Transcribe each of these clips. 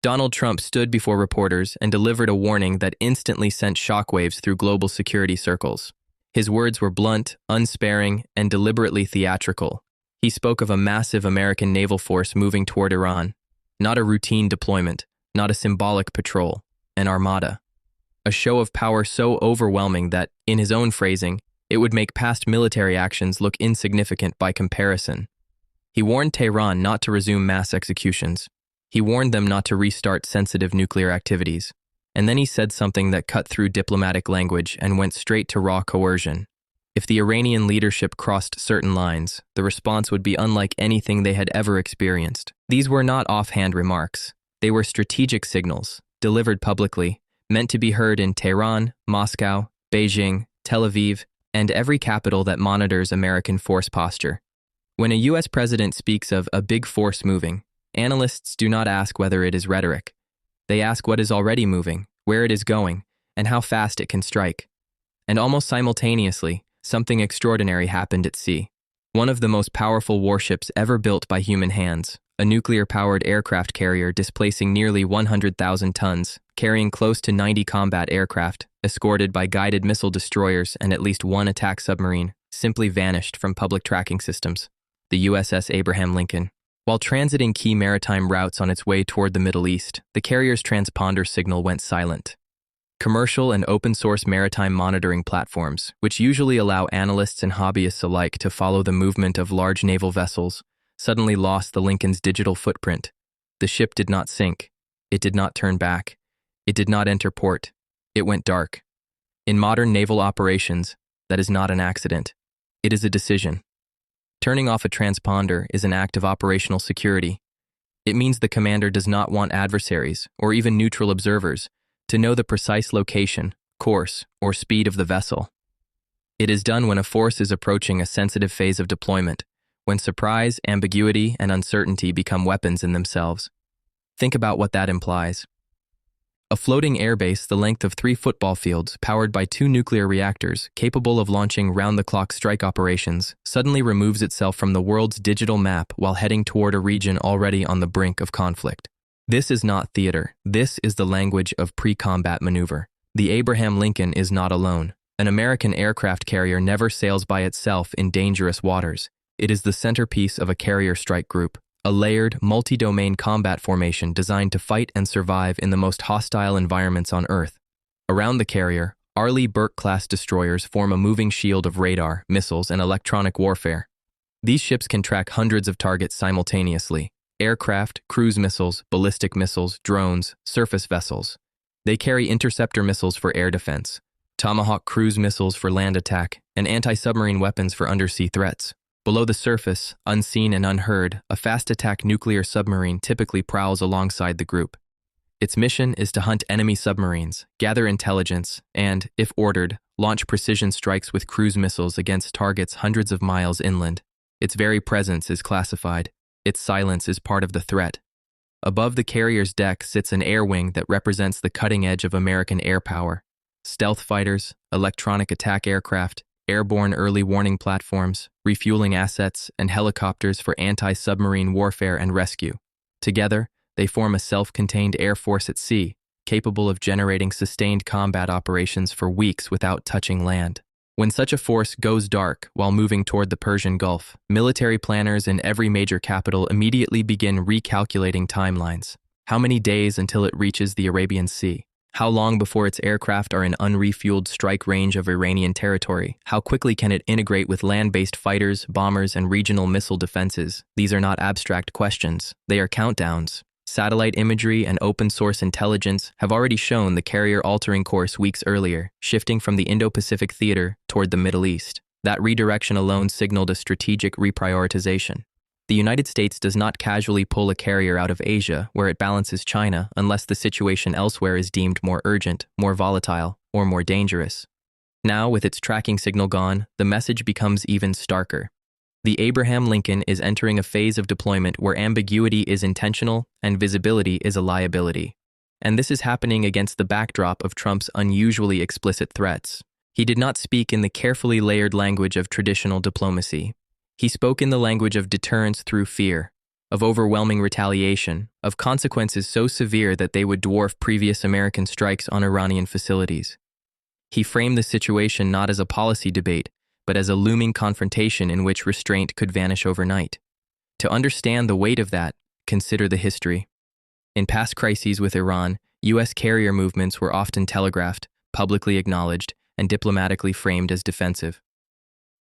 Donald Trump stood before reporters and delivered a warning that instantly sent shockwaves through global security circles. His words were blunt, unsparing, and deliberately theatrical. He spoke of a massive American naval force moving toward Iran, not a routine deployment, not a symbolic patrol, an armada. A show of power so overwhelming that, in his own phrasing, it would make past military actions look insignificant by comparison. He warned Tehran not to resume mass executions. He warned them not to restart sensitive nuclear activities. And then he said something that cut through diplomatic language and went straight to raw coercion. If the Iranian leadership crossed certain lines, the response would be unlike anything they had ever experienced. These were not offhand remarks. They were strategic signals, delivered publicly, meant to be heard in Tehran, Moscow, Beijing, Tel Aviv, and every capital that monitors American force posture. When a U.S. president speaks of a big force moving, analysts do not ask whether it is rhetoric. They ask what is already moving, where it is going, and how fast it can strike. And almost simultaneously, something extraordinary happened at sea. One of the most powerful warships ever built by human hands, a nuclear-powered aircraft carrier displacing nearly 100,000 tons, carrying close to 90 combat aircraft, escorted by guided missile destroyers and at least one attack submarine, simply vanished from public tracking systems. The USS Abraham Lincoln. While transiting key maritime routes on its way toward the Middle East, the carrier's transponder signal went silent. Commercial and open-source maritime monitoring platforms, which usually allow analysts and hobbyists alike to follow the movement of large naval vessels, suddenly lost the Lincoln's digital footprint. The ship did not sink. It did not turn back. It did not enter port. It went dark. In modern naval operations, that is not an accident. It is a decision. Turning off a transponder is an act of operational security. It means the commander does not want adversaries, or even neutral observers, to know the precise location, course, or speed of the vessel. It is done when a force is approaching a sensitive phase of deployment, when surprise, ambiguity, and uncertainty become weapons in themselves. Think about what that implies. A floating airbase the length of 3 football fields, powered by 2 nuclear reactors, capable of launching round-the-clock strike operations, suddenly removes itself from the world's digital map while heading toward a region already on the brink of conflict. This is not theater. This is the language of pre-combat maneuver. The Abraham Lincoln is not alone. An American aircraft carrier never sails by itself in dangerous waters. It is the centerpiece of a carrier strike group, a layered, multi-domain combat formation designed to fight and survive in the most hostile environments on Earth. Around the carrier, Arleigh Burke-class destroyers form a moving shield of radar, missiles, and electronic warfare. These ships can track hundreds of targets simultaneously: aircraft, cruise missiles, ballistic missiles, drones, surface vessels. They carry interceptor missiles for air defense, Tomahawk cruise missiles for land attack, and anti-submarine weapons for undersea threats. Below the surface, unseen and unheard, a fast-attack nuclear submarine typically prowls alongside the group. Its mission is to hunt enemy submarines, gather intelligence, and, if ordered, launch precision strikes with cruise missiles against targets hundreds of miles inland. Its very presence is classified. Its silence is part of the threat. Above the carrier's deck sits an air wing that represents the cutting edge of American air power. Stealth fighters, electronic attack aircraft, airborne early warning platforms, refueling assets, and helicopters for anti-submarine warfare and rescue. Together, they form a self-contained air force at sea, capable of generating sustained combat operations for weeks without touching land. When such a force goes dark while moving toward the Persian Gulf, military planners in every major capital immediately begin recalculating timelines. How many days until it reaches the Arabian Sea? How long before its aircraft are in unrefueled strike range of Iranian territory? How quickly can it integrate with land-based fighters, bombers, and regional missile defenses? These are not abstract questions. They are countdowns. Satellite imagery and open-source intelligence have already shown the carrier altering course weeks earlier, shifting from the Indo-Pacific theater toward the Middle East. That redirection alone signaled a strategic reprioritization. The United States does not casually pull a carrier out of Asia, where it balances China, unless the situation elsewhere is deemed more urgent, more volatile, or more dangerous. Now, with its tracking signal gone, the message becomes even starker. The Abraham Lincoln is entering a phase of deployment where ambiguity is intentional and visibility is a liability. And this is happening against the backdrop of Trump's unusually explicit threats. He did not speak in the carefully layered language of traditional diplomacy. He spoke in the language of deterrence through fear, of overwhelming retaliation, of consequences so severe that they would dwarf previous American strikes on Iranian facilities. He framed the situation not as a policy debate, but as a looming confrontation in which restraint could vanish overnight. To understand the weight of that, consider the history. In past crises with Iran, U.S. carrier movements were often telegraphed, publicly acknowledged, and diplomatically framed as defensive.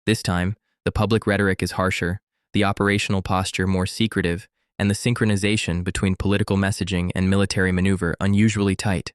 This time, the public rhetoric is harsher, the operational posture more secretive, and the synchronization between political messaging and military maneuver unusually tight.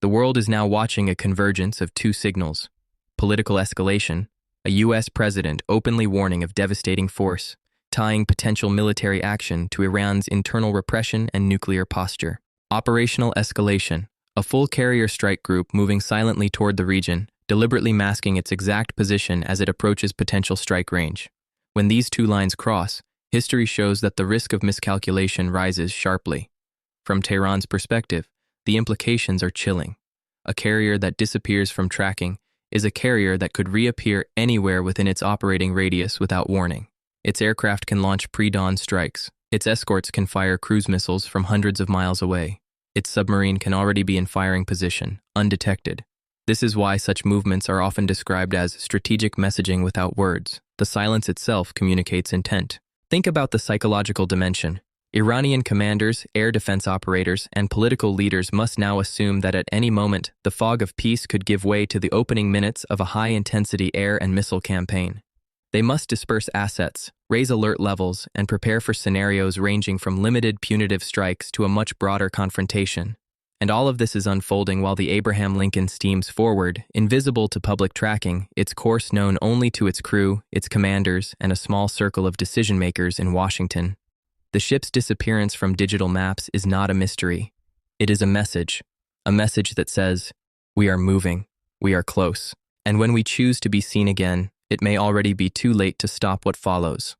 The world is now watching a convergence of two signals: political escalation, a U.S. president openly warning of devastating force, tying potential military action to Iran's internal repression and nuclear posture. Operational escalation, a full carrier strike group moving silently toward the region, deliberately masking its exact position as it approaches potential strike range. When these two lines cross, history shows that the risk of miscalculation rises sharply. From Tehran's perspective, the implications are chilling. A carrier that disappears from tracking is a carrier that could reappear anywhere within its operating radius without warning. Its aircraft can launch pre-dawn strikes. Its escorts can fire cruise missiles from hundreds of miles away. Its submarine can already be in firing position, undetected. This is why such movements are often described as strategic messaging without words. The silence itself communicates intent. Think about the psychological dimension. Iranian commanders, air defense operators, and political leaders must now assume that at any moment, the fog of peace could give way to the opening minutes of a high-intensity air and missile campaign. They must disperse assets, raise alert levels, and prepare for scenarios ranging from limited punitive strikes to a much broader confrontation. And all of this is unfolding while the Abraham Lincoln steams forward, invisible to public tracking, its course known only to its crew, its commanders, and a small circle of decision-makers in Washington. The ship's disappearance from digital maps is not a mystery. It is a message that says, we are moving, we are close, and when we choose to be seen again, it may already be too late to stop what follows.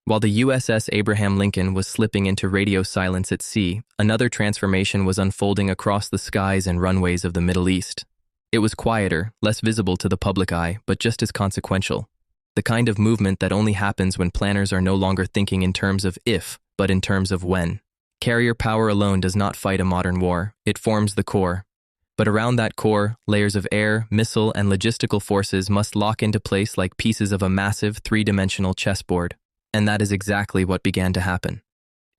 While the USS Abraham Lincoln was slipping into radio silence at sea, another transformation was unfolding across the skies and runways of the Middle East. It was quieter, less visible to the public eye, but just as consequential. The kind of movement that only happens when planners are no longer thinking in terms of if, but in terms of when. Carrier power alone does not fight a modern war, it forms the core. But around that core, layers of air, missile, and logistical forces must lock into place like pieces of a massive three-dimensional chessboard. And that is exactly what began to happen.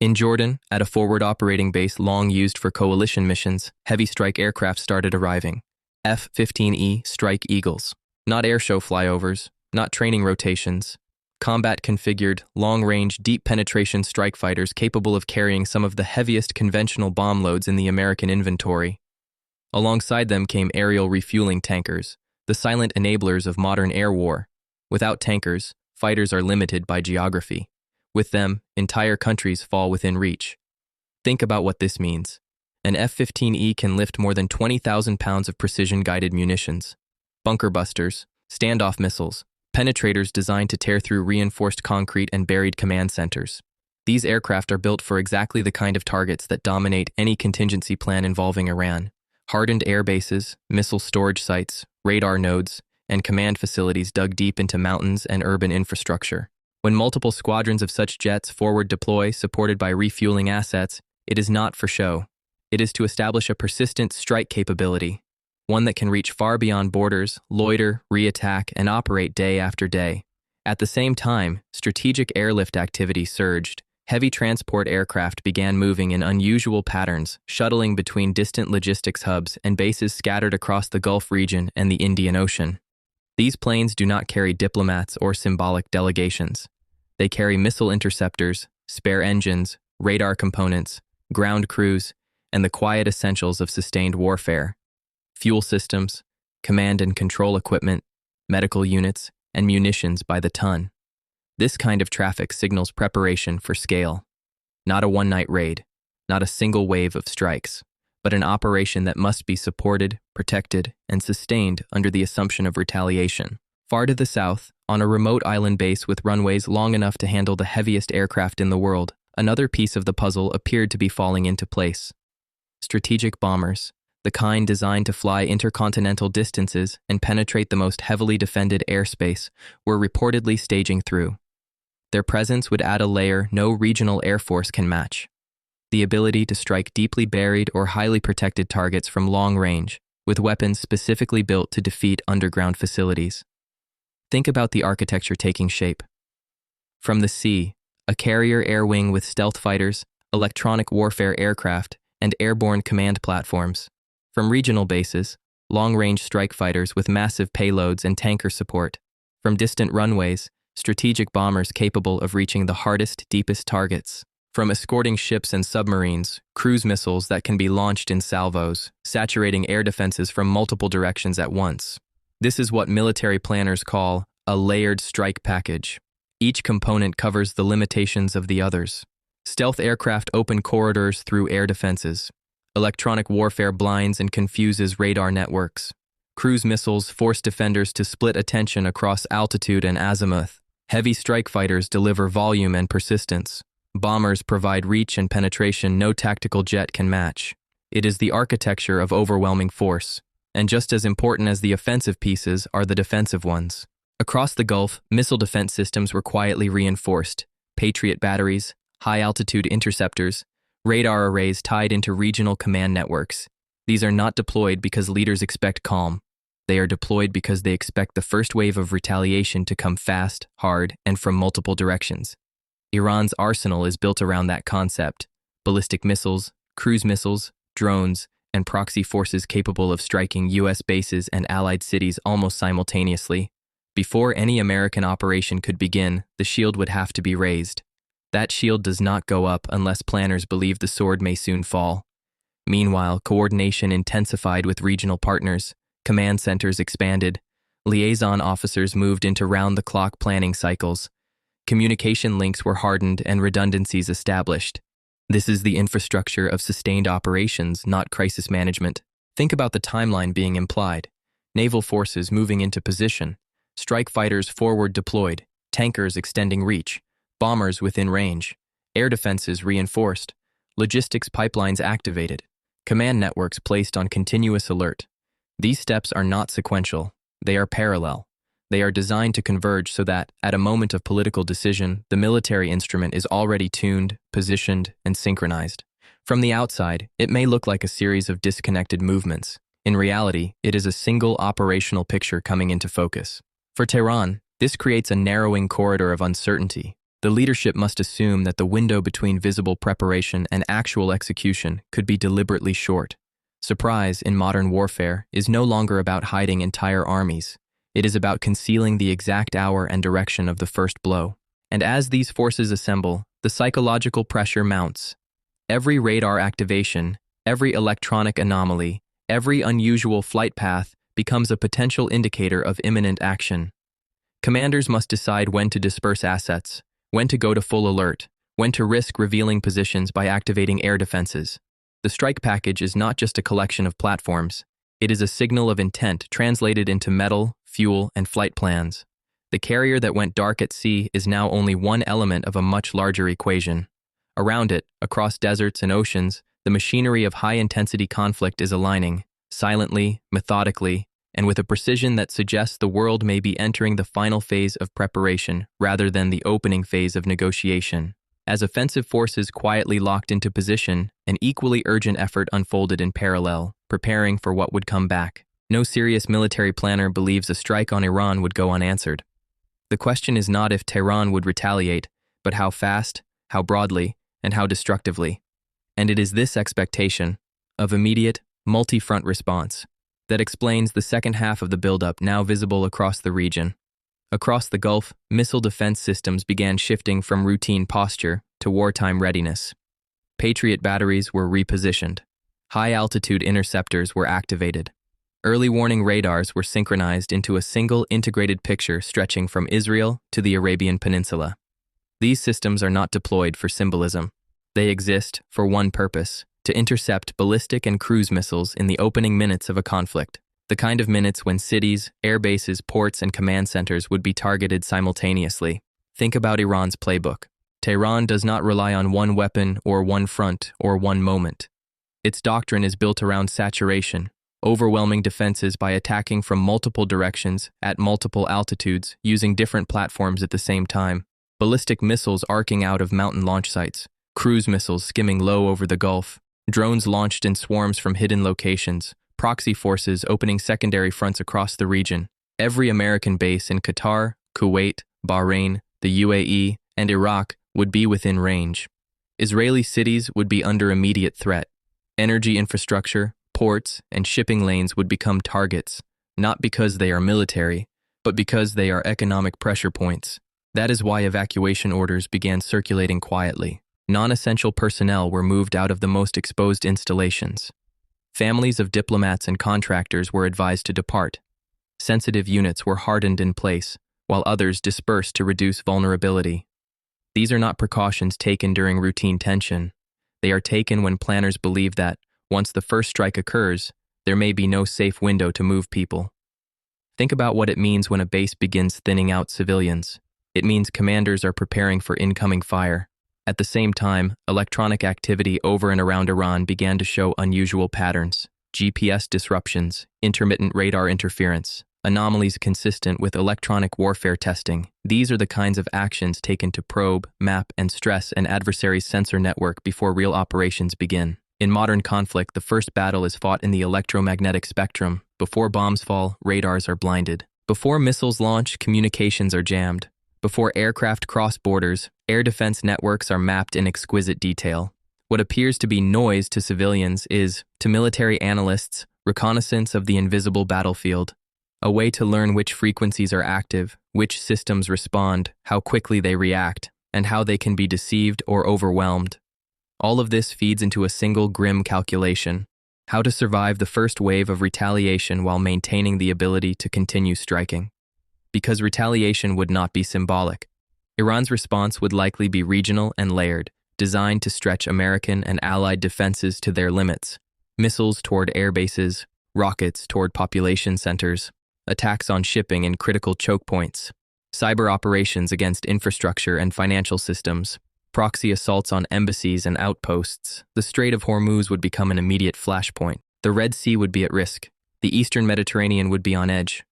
In Jordan, at a forward operating base long used for coalition missions, heavy strike aircraft started arriving. F-15E Strike Eagles. Not airshow flyovers, not training rotations. Combat-configured, long-range, deep-penetration strike fighters capable of carrying some of the heaviest conventional bomb loads in the American inventory. Alongside them came aerial refueling tankers, the silent enablers of modern air war. Without tankers, fighters are limited by geography. With them, entire countries fall within reach. Think about what this means. An F-15E can lift more than 20,000 pounds of precision-guided munitions, bunker busters, standoff missiles, penetrators designed to tear through reinforced concrete and buried command centers. These aircraft are built for exactly the kind of targets that dominate any contingency plan involving Iran. Hardened air bases, missile storage sites, radar nodes, and command facilities dug deep into mountains and urban infrastructure. When multiple squadrons of such jets forward deploy, supported by refueling assets, it is not for show. It is to establish a persistent strike capability, one that can reach far beyond borders, loiter, re-attack, and operate day after day. At the same time, strategic airlift activity surged. Heavy transport aircraft began moving in unusual patterns, shuttling between distant logistics hubs and bases scattered across the Gulf region and the Indian Ocean. These planes do not carry diplomats or symbolic delegations. They carry missile interceptors, spare engines, radar components, ground crews, and the quiet essentials of sustained warfare: fuel systems, command and control equipment, medical units, and munitions by the ton. This kind of traffic signals preparation for scale. Not a one-night raid, not a single wave of strikes, but an operation that must be supported, protected, and sustained under the assumption of retaliation. Far to the south, on a remote island base with runways long enough to handle the heaviest aircraft in the world, another piece of the puzzle appeared to be falling into place. Strategic bombers, the kind designed to fly intercontinental distances and penetrate the most heavily defended airspace, were reportedly staging through. Their presence would add a layer no regional air force can match: the ability to strike deeply buried or highly protected targets from long range, with weapons specifically built to defeat underground facilities. Think about the architecture taking shape. From the sea, a carrier air wing with stealth fighters, electronic warfare aircraft, and airborne command platforms. From regional bases, long-range strike fighters with massive payloads and tanker support. From distant runways, strategic bombers capable of reaching the hardest, deepest targets. From escorting ships and submarines, cruise missiles that can be launched in salvos, saturating air defenses from multiple directions at once. This is what military planners call a layered strike package. Each component covers the limitations of the others. Stealth aircraft open corridors through air defenses. Electronic warfare blinds and confuses radar networks. Cruise missiles force defenders to split attention across altitude and azimuth. Heavy strike fighters deliver volume and persistence. Bombers provide reach and penetration no tactical jet can match. It is the architecture of overwhelming force, and just as important as the offensive pieces are the defensive ones. Across the Gulf, missile defense systems were quietly reinforced: Patriot batteries, high-altitude interceptors, radar arrays tied into regional command networks. These are not deployed because leaders expect calm. They are deployed because they expect the first wave of retaliation to come fast, hard, and from multiple directions. Iran's arsenal is built around that concept: ballistic missiles, cruise missiles, drones, and proxy forces capable of striking U.S. bases and allied cities almost simultaneously. Before any American operation could begin, the shield would have to be raised. That shield does not go up unless planners believe the sword may soon fall. Meanwhile, coordination intensified with regional partners, command centers expanded, liaison officers moved into round-the-clock planning cycles. Communication links were hardened and redundancies established. This is the infrastructure of sustained operations, not crisis management. Think about the timeline being implied: naval forces moving into position, strike fighters forward deployed, tankers extending reach, bombers within range, air defenses reinforced, logistics pipelines activated, command networks placed on continuous alert. These steps are not sequential, they are parallel. They are designed to converge so that, at a moment of political decision, the military instrument is already tuned, positioned, and synchronized. From the outside, it may look like a series of disconnected movements. In reality, it is a single operational picture coming into focus. For Tehran, this creates a narrowing corridor of uncertainty. The leadership must assume that the window between visible preparation and actual execution could be deliberately short. Surprise, in modern warfare, is no longer about hiding entire armies. It is about concealing the exact hour and direction of the first blow. And as these forces assemble, the psychological pressure mounts. Every radar activation, every electronic anomaly, every unusual flight path becomes a potential indicator of imminent action. Commanders must decide when to disperse assets, when to go to full alert, when to risk revealing positions by activating air defenses. The strike package is not just a collection of platforms. It is a signal of intent translated into metal, fuel, and flight plans. The carrier that went dark at sea is now only one element of a much larger equation. Around it, across deserts and oceans, the machinery of high-intensity conflict is aligning, silently, methodically, and with a precision that suggests the world may be entering the final phase of preparation rather than the opening phase of negotiation. As offensive forces quietly locked into position, an equally urgent effort unfolded in parallel, preparing for what would come back. No serious military planner believes a strike on Iran would go unanswered. The question is not if Tehran would retaliate, but how fast, how broadly, and how destructively. And it is this expectation of immediate, multi-front response that explains the second half of the buildup now visible across the region. Across the Gulf, missile defense systems began shifting from routine posture to wartime readiness. Patriot batteries were repositioned. High-altitude interceptors were activated. Early warning radars were synchronized into a single integrated picture stretching from Israel to the Arabian Peninsula. These systems are not deployed for symbolism. They exist for one purpose: to intercept ballistic and cruise missiles in the opening minutes of a conflict. The kind of minutes when cities, air bases, ports, and command centers would be targeted simultaneously. Think about Iran's playbook. Tehran does not rely on one weapon or one front or one moment. Its doctrine is built around saturation, overwhelming defenses by attacking from multiple directions at multiple altitudes using different platforms at the same time. ballistic missiles arcing out of mountain launch sites, cruise missiles skimming low over the Gulf, drones launched in swarms from hidden locations, proxy forces opening secondary fronts across the region. Every American base in Qatar, Kuwait, Bahrain, the UAE, and Iraq would be within range. Israeli cities would be under immediate threat. Energy infrastructure, ports, and shipping lanes would become targets, not because they are military, but because they are economic pressure points. That is why evacuation orders began circulating quietly. Non-essential personnel were moved out of the most exposed installations. Families of diplomats and contractors were advised to depart. Sensitive units were hardened in place, while others dispersed to reduce vulnerability. These are not precautions taken during routine tension. They are taken when planners believe that, once the first strike occurs, there may be no safe window to move people. Think about what it means when a base begins thinning out civilians. It means commanders are preparing for incoming fire. At the same time, electronic activity over and around Iran began to show unusual patterns: GPS disruptions, intermittent radar interference, anomalies consistent with electronic warfare testing. These are the kinds of actions taken to probe, map, and stress an adversary's sensor network before real operations begin. In modern conflict, the first battle is fought in the electromagnetic spectrum. Before bombs fall, radars are blinded. Before missiles launch, communications are jammed. Before aircraft cross borders, air defense networks are mapped in exquisite detail. What appears to be noise to civilians is, to military analysts, reconnaissance of the invisible battlefield, a way to learn which frequencies are active, which systems respond, how quickly they react, and how they can be deceived or overwhelmed. All of this feeds into a single grim calculation: how to survive the first wave of retaliation while maintaining the ability to continue striking. Because retaliation would not be symbolic. Iran's response would likely be regional and layered, designed to stretch American and allied defenses to their limits. Missiles toward air bases, rockets toward population centers, attacks on shipping and critical choke points, cyber operations against infrastructure and financial systems, proxy assaults on embassies and outposts. The Strait of Hormuz would become an immediate flashpoint. The Red Sea would be at risk. The Eastern Mediterranean would be on edge.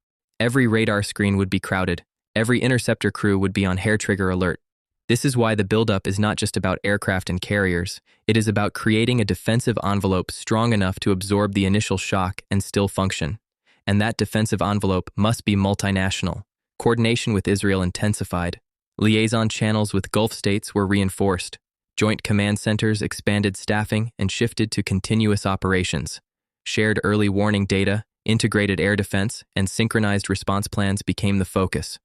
Every radar screen would be crowded. Every interceptor crew would be on hair-trigger alert. This is why the buildup is not just about aircraft and carriers. It is about creating a defensive envelope strong enough to absorb the initial shock and still function. And that defensive envelope must be multinational. Coordination with Israel intensified. Liaison channels with Gulf states were reinforced. Joint command centers expanded staffing and shifted to continuous operations. Shared early warning data, integrated air defense, and synchronized response plans became the focus.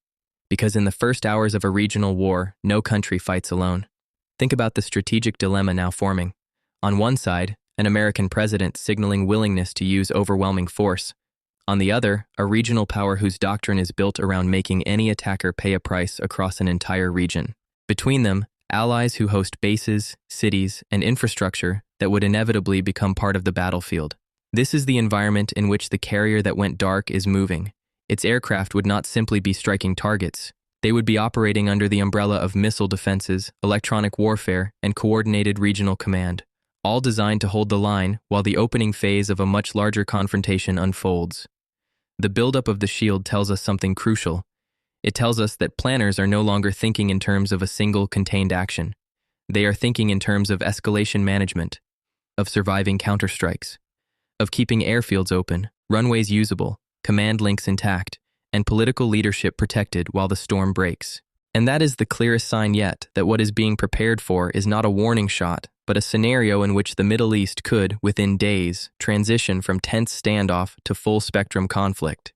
Because in the first hours of a regional war, no country fights alone. Think about the strategic dilemma now forming. On one side, an American president signaling willingness to use overwhelming force. On the other, a regional power whose doctrine is built around making any attacker pay a price across an entire region. Between them, allies who host bases, cities, and infrastructure that would inevitably become part of the battlefield. This is the environment in which the carrier that went dark is moving. Its aircraft would not simply be striking targets. They would be operating under the umbrella of missile defenses, electronic warfare, and coordinated regional command, all designed to hold the line while the opening phase of a much larger confrontation unfolds. The buildup of the shield tells us something crucial. It tells us that planners are no longer thinking in terms of a single contained action. They are thinking in terms of escalation management, of surviving counterstrikes, of keeping airfields open, runways usable, command links intact, and political leadership protected while the storm breaks. And that is the clearest sign yet that what is being prepared for is not a warning shot, but a scenario in which the Middle East could, within days, transition from tense standoff to full-spectrum conflict.